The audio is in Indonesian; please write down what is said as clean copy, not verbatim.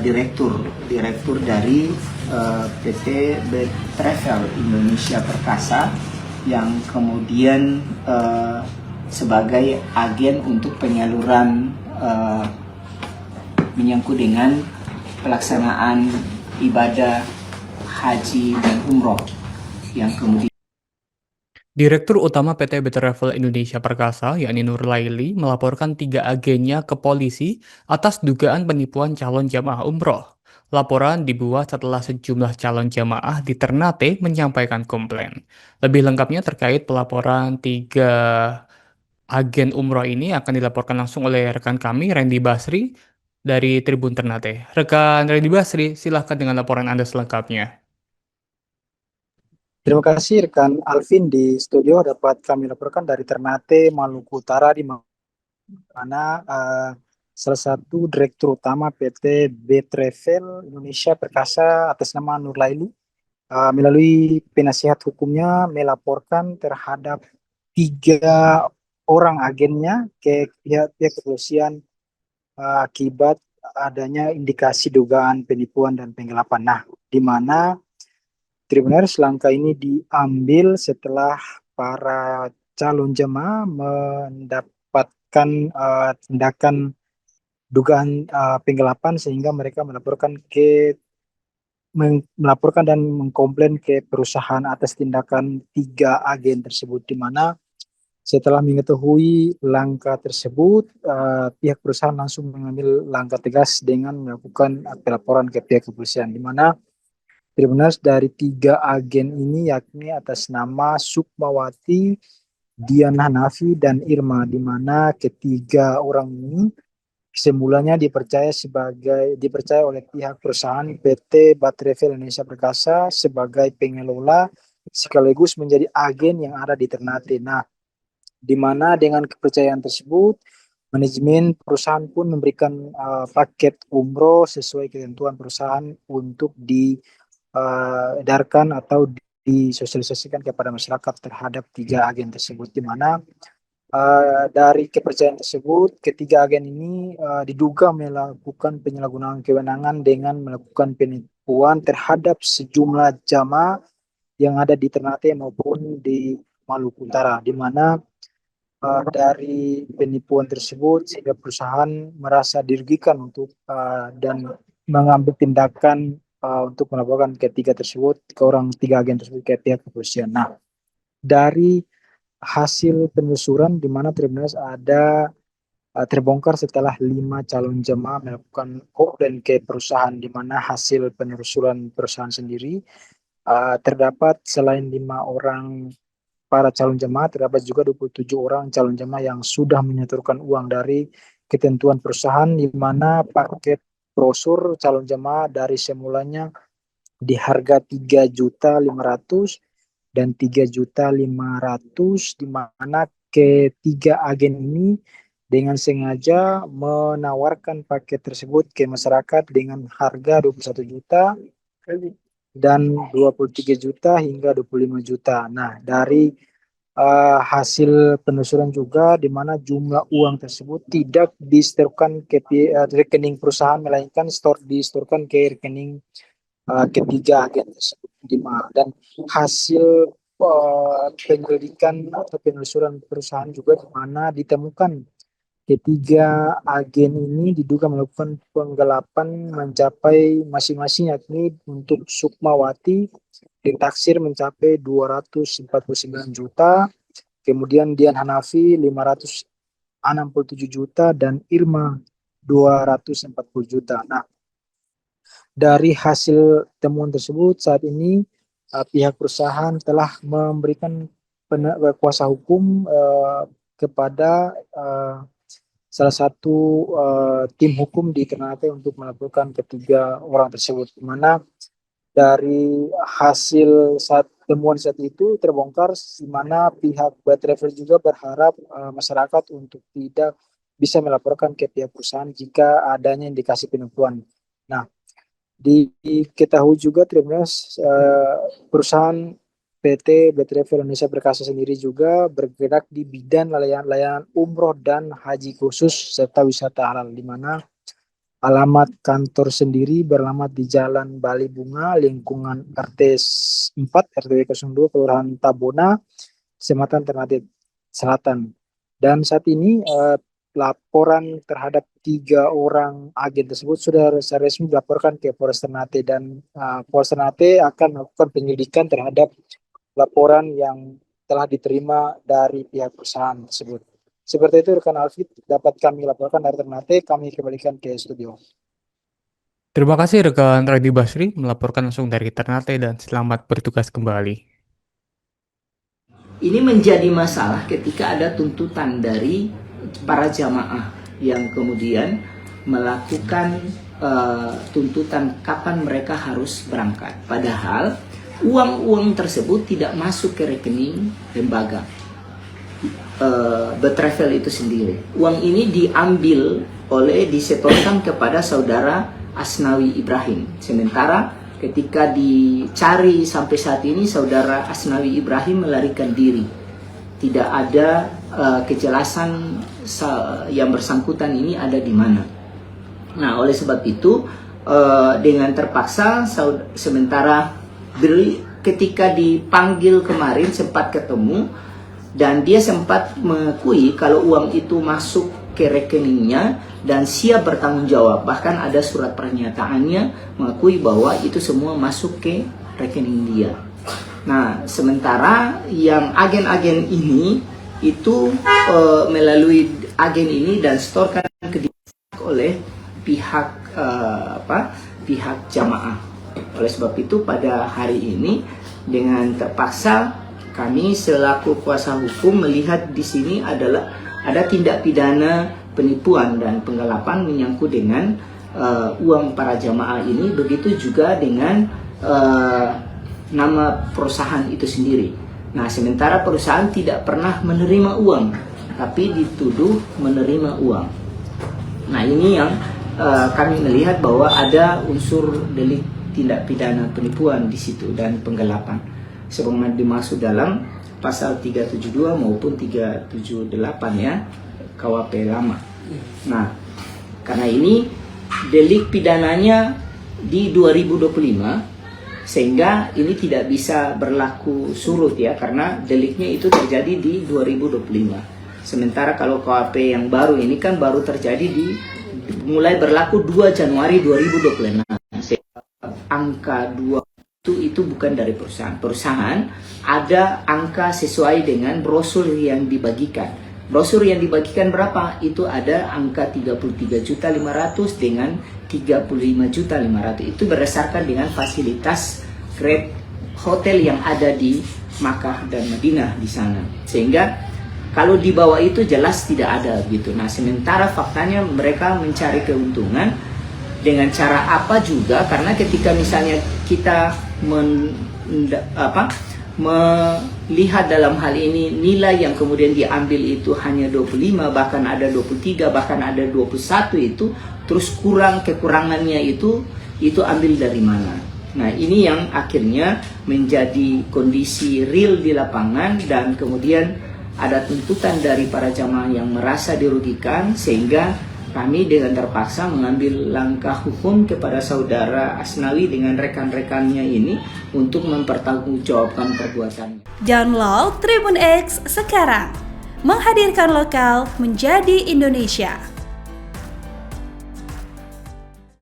direktur dari PT Travel Indonesia Perkasa yang kemudian sebagai agen untuk penyaluran menyangkut dengan pelaksanaan ibadah haji dan umroh yang kemudian Direktur Utama PT Travel Indonesia Perkasa, yakni Nur Laili, melaporkan 3 agennya ke polisi atas dugaan penipuan calon jamaah umroh. Laporan dibuat setelah sejumlah calon jamaah di Ternate menyampaikan komplain. Lebih lengkapnya terkait pelaporan 3 agen umroh ini akan dilaporkan langsung oleh rekan kami, Randy Basri, dari Tribun Ternate. Rekan Randy Basri, silahkan dengan laporan Anda selengkapnya. Terima kasih rekan Alvin di studio dapat kami laporkan dari Ternate, Maluku Utara di mana salah satu direktur utama PT B Travel Indonesia Perkasa atas nama Nur Laili melalui penasihat hukumnya melaporkan terhadap 3 orang agennya ke pihak kepolisian akibat adanya indikasi dugaan penipuan dan penggelapan. Nah, di mana Tribuners langkah ini diambil setelah para calon jemaah mendapatkan tindakan dugaan penggelapan sehingga mereka melaporkan dan mengkomplain ke perusahaan atas tindakan 3 agen tersebut, di mana setelah mengetahui langkah tersebut pihak perusahaan langsung mengambil langkah tegas dengan melakukan pelaporan ke pihak kepolisian, di mana Tribuners dari 3 agen ini yakni atas nama Sukmawati, Dian Hanafi, dan Irma, di mana ketiga orang ini semulanya dipercaya oleh pihak perusahaan PT Batravel Indonesia Perkasa sebagai pengelola sekaligus menjadi agen yang ada di Ternate. Nah, di mana dengan kepercayaan tersebut manajemen perusahaan pun memberikan paket umroh sesuai ketentuan perusahaan untuk edarkan atau disosialisasikan kepada masyarakat terhadap 3 agen tersebut, di mana dari kepercayaan tersebut ketiga agen ini diduga melakukan penyalahgunaan kewenangan dengan melakukan penipuan terhadap sejumlah jamaah yang ada di Ternate maupun di Maluku Utara, di mana dari penipuan tersebut sehingga perusahaan merasa dirugikan untuk dan mengambil tindakan untuk melaporkan ketiga tersebut ke orang 3 agen tersebut ke pihak kepolisian. Nah, dari hasil penelusuran di mana Tribuners ada terbongkar setelah 5 calon jemaah melakukan komplain ke perusahaan, di mana hasil penelusuran perusahaan sendiri terdapat selain 5 orang para calon jemaah, terdapat juga 27 orang calon jemaah yang sudah menyetorkan uang dari ketentuan perusahaan, di mana paket brosur calon jemaah dari semulanya di harga 3.500.000 dan 3.500.000, di mana ketiga agen ini dengan sengaja menawarkan paket tersebut ke masyarakat dengan harga 21 juta dan 23 juta hingga 25 juta. Nah, dari hasil penelusuran juga di mana jumlah uang tersebut tidak disetorkan ke rekening perusahaan, melainkan disetorkan ke rekening ketiga agen tersebut. Dan hasil penyelidikan atau penelusuran perusahaan juga di mana ditemukan ketiga agen ini diduga melakukan penggelapan mencapai masing-masing, yakni untuk Sukmawati ditaksir mencapai 249 juta, kemudian Dian Hanafi 567 juta, dan Irma 240 juta. Nah, dari hasil temuan tersebut saat ini pihak perusahaan telah memberikan kuasa hukum kepada salah satu tim hukum di Ternate untuk melaporkan ketiga orang tersebut, di mana dari hasil temuan saat itu terbongkar, di mana pihak Batravel juga berharap masyarakat untuk tidak bisa melaporkan ke pihak perusahaan jika adanya indikasi penipuan. Nah, diketahui juga Tribuners perusahaan PT Batravel Indonesia Perkasa sendiri juga bergerak di bidang layanan umroh dan haji khusus serta wisata halal, di mana Alamat kantor sendiri beralamat di Jalan Bali Bunga, lingkungan RT 4, RW 02, Kelurahan Tabona, Kecamatan Ternate Selatan. Dan saat ini laporan terhadap 3 orang agen tersebut sudah secara resmi dilaporkan ke Polres Ternate, dan Polres Ternate akan melakukan penyelidikan terhadap laporan yang telah diterima dari pihak perusahaan tersebut. Seperti itu rekan Alfit, dapat kami laporkan dari Ternate, kami kembalikan ke studio. Terima kasih rekan Radi Basri melaporkan langsung dari Ternate dan selamat bertugas kembali. Ini menjadi masalah ketika ada tuntutan dari para jamaah yang kemudian melakukan tuntutan kapan mereka harus berangkat. Padahal uang-uang tersebut tidak masuk ke rekening lembaga Betravel itu sendiri. Uang ini diambil disetorkan kepada saudara Asnawi Ibrahim. Sementara ketika dicari sampai saat ini saudara Asnawi Ibrahim melarikan diri. Tidak ada kejelasan yang bersangkutan ini ada di mana. Nah, oleh sebab itu dengan terpaksa sementara ketika dipanggil kemarin sempat ketemu, dan dia sempat mengakui kalau uang itu masuk ke rekeningnya dan siap bertanggung jawab. Bahkan ada surat pernyataannya mengakui bahwa itu semua masuk ke rekening dia. Nah, sementara yang agen-agen ini itu melalui agen ini dan setorkan ke oleh pihak pihak jamaah. Oleh sebab itu pada hari ini dengan terpaksa kami selaku kuasa hukum melihat di sini adalah ada tindak pidana penipuan dan penggelapan menyangkut dengan uang para jamaah ini, begitu juga dengan nama perusahaan itu sendiri. Nah, sementara perusahaan tidak pernah menerima uang, tapi dituduh menerima uang. Nah, ini yang kami melihat bahwa ada unsur delik tindak pidana penipuan di situ dan penggelapan. Sebagaimana dimaksud dalam pasal 372 maupun 378 ya KWP lama. Nah, karena ini delik pidananya di 2025 sehingga ini tidak bisa berlaku surut ya, karena deliknya itu terjadi di 2025. Sementara kalau KWP yang baru ini kan baru terjadi mulai berlaku 2 Januari 2026. Angka 2 itu bukan dari perusahaan. Perusahaan ada angka sesuai dengan brosur yang dibagikan. Brosur yang dibagikan berapa? Itu ada angka 33.500 dengan 35.500. Itu berdasarkan dengan fasilitas grade hotel yang ada di Makkah dan Madinah di sana. Sehingga kalau di bawah itu jelas tidak ada gitu. Nah, sementara faktanya mereka mencari keuntungan dengan cara apa juga, karena ketika misalnya kita melihat dalam hal ini nilai yang kemudian diambil itu hanya 25, bahkan ada 23, bahkan ada 21 itu, terus kekurangannya itu ambil dari mana? Nah, ini yang akhirnya menjadi kondisi real di lapangan, dan kemudian ada tuntutan dari para jamaah yang merasa dirugikan, sehingga kami dengan terpaksa mengambil langkah hukum kepada saudara Asnawi dengan rekan-rekannya ini untuk mempertanggungjawabkan perbuatannya. Download Tribun X sekarang, menghadirkan lokal menjadi Indonesia.